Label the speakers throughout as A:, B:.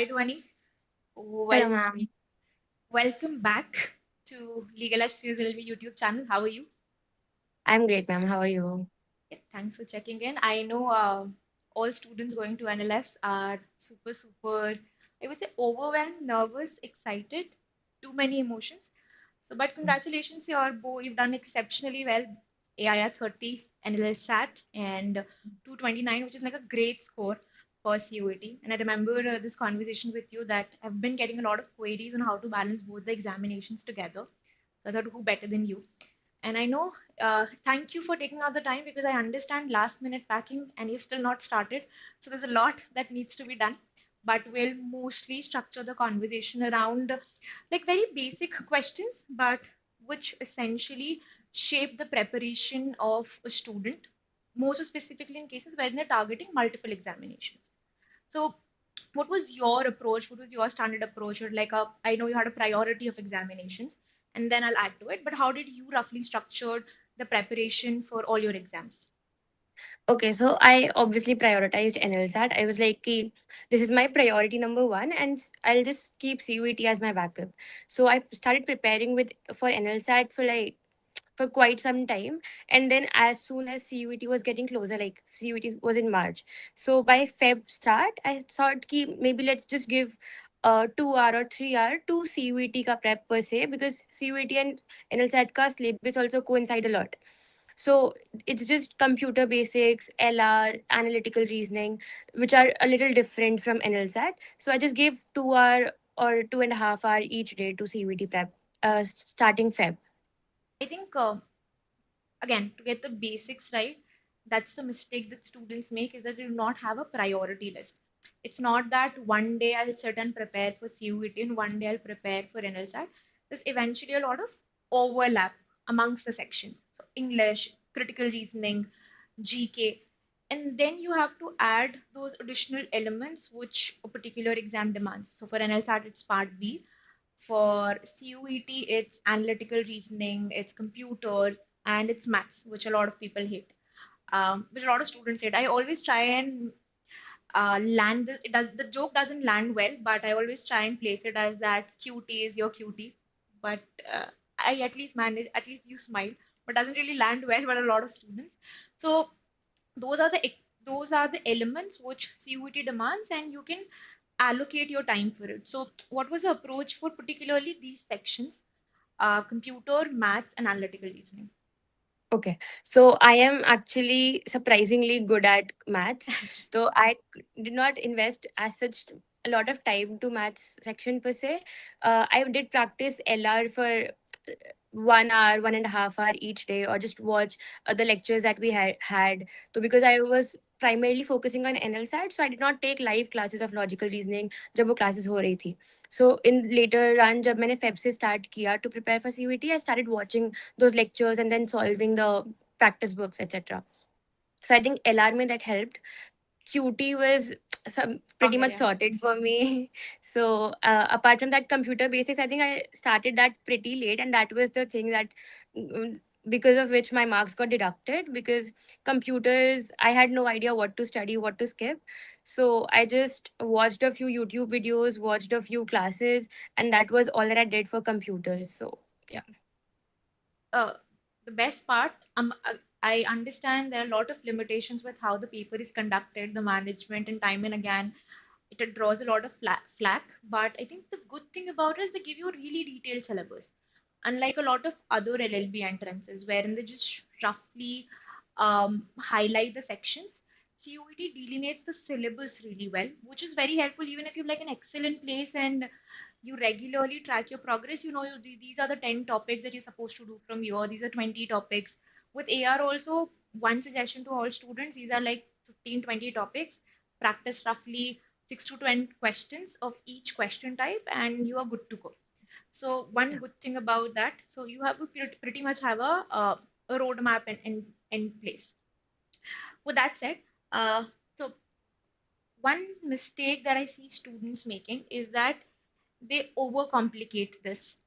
A: Hi, Dhwani.
B: Hello,
A: Well,
B: ma'am.
A: welcome back to LegalEdge LLB YouTube channel. How are you?
B: I'm great, ma'am. How are you?
A: Yeah, thanks for checking in. I know all students going to NLS are super, I would say overwhelmed, nervous, excited, too many emotions. So, but congratulations, you've done exceptionally well. AIR 30, NLSAT, and 229, which is like a great score for CUET. And I remember this conversation with you that I've been getting a lot of queries on how to balance both the examinations together. So I thought, who better than you? And I know, thank you for taking out the time because I understand last minute packing and you've still not started. So there's a lot that needs to be done. But we'll mostly structure the conversation around like very basic questions, but which essentially shape the preparation of a student, more so specifically in cases where they're targeting multiple examinations. So, what was your approach? What was your standard approach? Or like I know you had a priority of examinations, and then I'll add to it. But how did you roughly structured the preparation for all your exams?
B: Okay, so I obviously prioritized NLSAT. I was like, "Ki, this is my priority number one, and I'll just keep CUET as my backup." So I started preparing with for NLSAT for quite some time, and then as soon as CUET was getting closer, like CUET was in March, so by Feb start, I thought ki maybe let's just give 2 hour or 3 hour to CUET ka prep per se, because CUET and NLSAT ka syllabus also coincide a lot. So it's just computer basics, LR, analytical reasoning, which are a little different from NLSAT. So I just gave 2 hour or 2.5 hour each day to CUET prep, starting Feb.
A: I think again, to get the basics right, that's the mistake that students make is that they do not have a priority list. It's not that one day I'll sit and prepare for CUET and one day I'll prepare for NLSAT. There's eventually a lot of overlap amongst the sections. So English, critical reasoning, GK, and then you have to add those additional elements which a particular exam demands. So for NLSAT, it's part B. For CUET, it's analytical reasoning, it's computer, and it's maths, which a lot of people hate. Which a lot of students hate. I always try and land this. It does the joke doesn't land well, but I always try and place it as that QT is your QT. But I at least manage. At least you smile, but doesn't really land well for a lot of students. So those are the elements which CUET demands, and you can allocate your time for it. So, what was the approach for particularly these sections? Computer, maths, and analytical reasoning.
B: Okay, so I am actually surprisingly good at maths. So I did not invest as such a lot of time to maths section per se. I did practice LR for 1 hour, 1.5 hour each day, or just watch the lectures that we had. So because I was primarily focusing on NLSAT, so I did not take live classes of logical reasoning जब वो classes हो रही थी. So in later run, जब मैंने Feb से start किया to prepare for CUET, I started watching those lectures and then solving the practice books, etc. So I think LR में that helped. QT was pretty
A: Okay,
B: much
A: yeah.
B: sorted for me. So apart from that computer basics, I think I started that pretty late, and that was the thing that because of which my marks got deducted, because computers I had no idea what to study, what to skip. So I just watched a few YouTube videos, watched a few classes, and that was all that I did for computers. So yeah.
A: Uh, the best part, I understand there are a lot of limitations with how the paper is conducted, the management, and time and again, it draws a lot of flack. But I think the good thing about it is they give you a really detailed syllabus. Unlike a lot of other LLB entrances, wherein they just roughly highlight the sections, CUET delineates the syllabus really well, which is very helpful even if you have like an excellent place and you regularly track your progress. These are the 10 topics that you're supposed to do from here. These are 20 topics. With AR also, one suggestion to all students, these are like 15, 20 topics. Practice roughly 6 to 10 questions of each question type and you are good to go. So one good thing about that, so you have to pretty much have a roadmap in place. With that said, so one mistake that I see students making is that they overcomplicate this.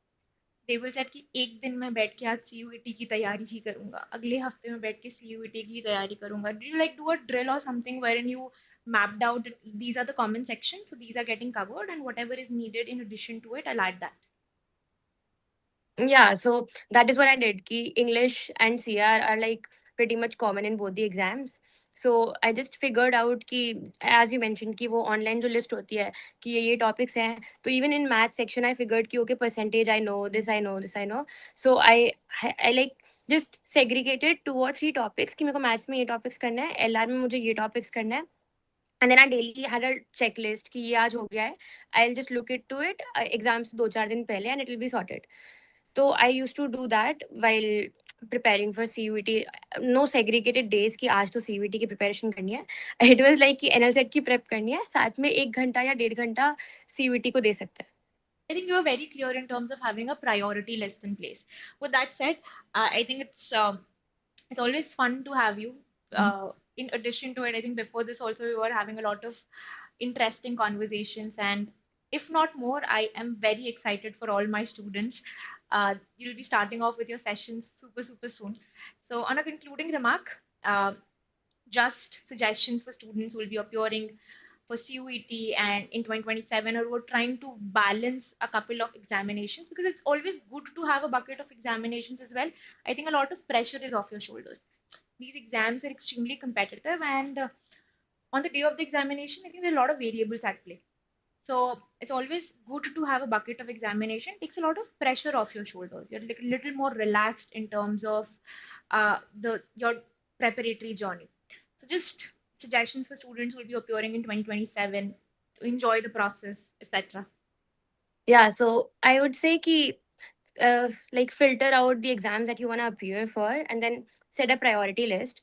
A: They will say कि एक दिन में बैठ के आज CUET की तैयारी ही करूंगा, अगले हफ्ते में बैठ के CUET की तैयारी करूंगा. Do you like do a drill or something wherein you mapped out that these are the common sections, so these are getting covered, and whatever is needed in addition to it, I'll add that.
B: Yeah, so that is what I did. Ki English and CR are like pretty much common in both the exams. So I just figured out कि as you mentioned कि वो online जो list होती है कि ये topics हैं. तो even in math section I figured कि okay percentage I know this I know this I know. So I like just segregated 2 or 3 topics कि मेरे को maths में ये topics करना है, LR में मुझे ये topics करना है. And then I daily had a checklist कि ये आज हो गया है. I'll just look into it exams 2-4 दिन पहले and it will be sorted. So I used to do that while preparing for CUET. No segregated days कि आज तो CUET की preparation करनी है. It was like कि NLSAT की prep करनी है. साथ में 1 घंटा या 1.5 घंटा CUET को दे सकते हैं.
A: I think you are very clear in terms of having a priority list in place. With that said, I think it's always fun to have you. In addition to it, I think before this also we were having a lot of interesting conversations, and if not more, I am very excited for all my students. You'll be starting off with your sessions super soon. So on a concluding remark, just suggestions for students who will be appearing for CUET and in 2027, or we're trying to balance a couple of examinations, because it's always good to have a bucket of examinations as well. I think a lot of pressure is off your shoulders. These exams are extremely competitive, and on the day of the examination, I think there are a lot of variables at play. So it's always good to have a bucket of examination. It takes a lot of pressure off your shoulders. You're like a little more relaxed in terms of the your preparatory journey. So just suggestions for students who will be appearing in 2027 to enjoy the process, etc.
B: Yeah, so I would say कि like filter out the exams that you want to appear for and then set a priority list.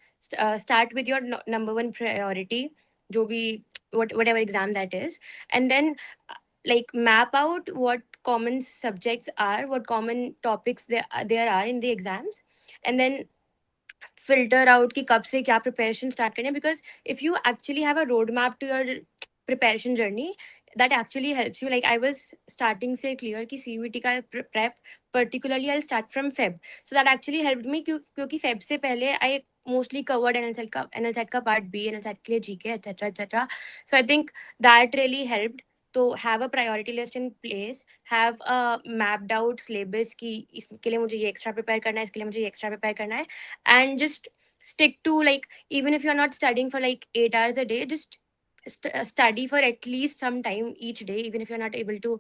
B: Start with your number one priority, जो भी whatever exam that is, and then like map out what common subjects are, what common topics there are in the exams, and then filter out कि कब से क्या preparation start करनी है, because if you actually have a roadmap to your preparation journey, that actually helps you. Like I was starting से clear कि CUET का prep particularly I'll start from Feb, so that actually helped me क्योंकि Feb से पहले I mostly covered NLSAT का part B, NLSAT के लिए GK etc etc. So I think that really helped. तो have a priority list in place, have a mapped out syllabus कि इसके लिए मुझे ये extra prepare करना है, इसके लिए मुझे ये extra prepare करना है, and just stick to, like, even if you're not studying for like 8 hours a day, just study for at least some time each day, even if you're not able to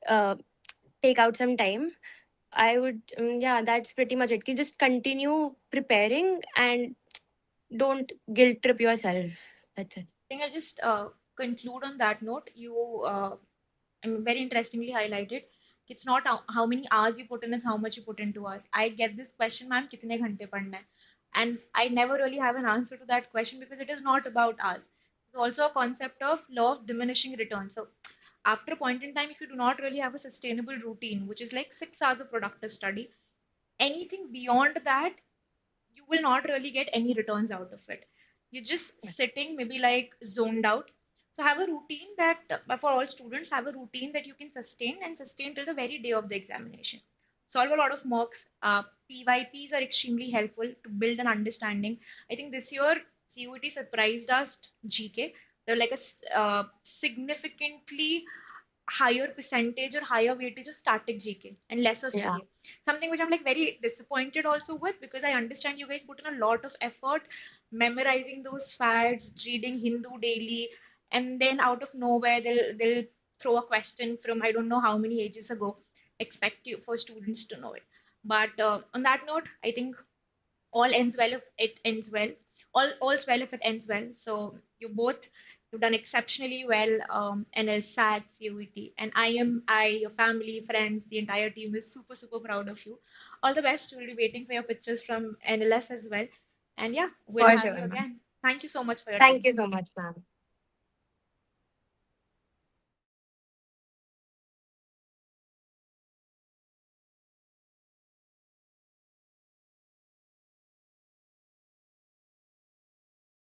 B: uh, take out some time. I would yeah, that's pretty much it. Just continue preparing and don't guilt trip yourself. That's it.
A: I think I'll just conclude on that note. Very interestingly highlighted. It's not how many hours you put in, it's how much you put into hours. I get this question, ma'am, kitne ghante padna hai? And I never really have an answer to that question because it is not about hours. It's also a concept of law of diminishing returns. So after a point in time, if you do not really have a sustainable routine, which is like 6 hours of productive study, anything beyond that you will not really get any returns out of it. You're just sitting, maybe like zoned out. So have a routine that, for all students, have a routine that you can sustain till the very day of the examination. Solve a lot of mocks. PYPs are extremely helpful to build an understanding. I think this year CUET surprised us GK. They're like a significantly higher percentage or higher weightage of static GK and less of
B: Yeah.
A: CA. Something which I'm like very disappointed also with, because I understand you guys put in a lot of effort memorizing those facts, reading Hindu daily, and then out of nowhere they'll throw a question from I don't know how many ages ago, expect you for students to know it. But on that note, I think all ends well if it ends well. All's well if it ends well. So you've done exceptionally well. NLSAT, CUET, and your family, friends, the entire team is super proud of you. All the best. We'll be waiting for your pictures from NLS as well. And yeah, we'll
B: For
A: have
B: sure,
A: you
B: ma'am.
A: again. Thank you so much for your
B: Thank
A: time.
B: you so much, ma'am.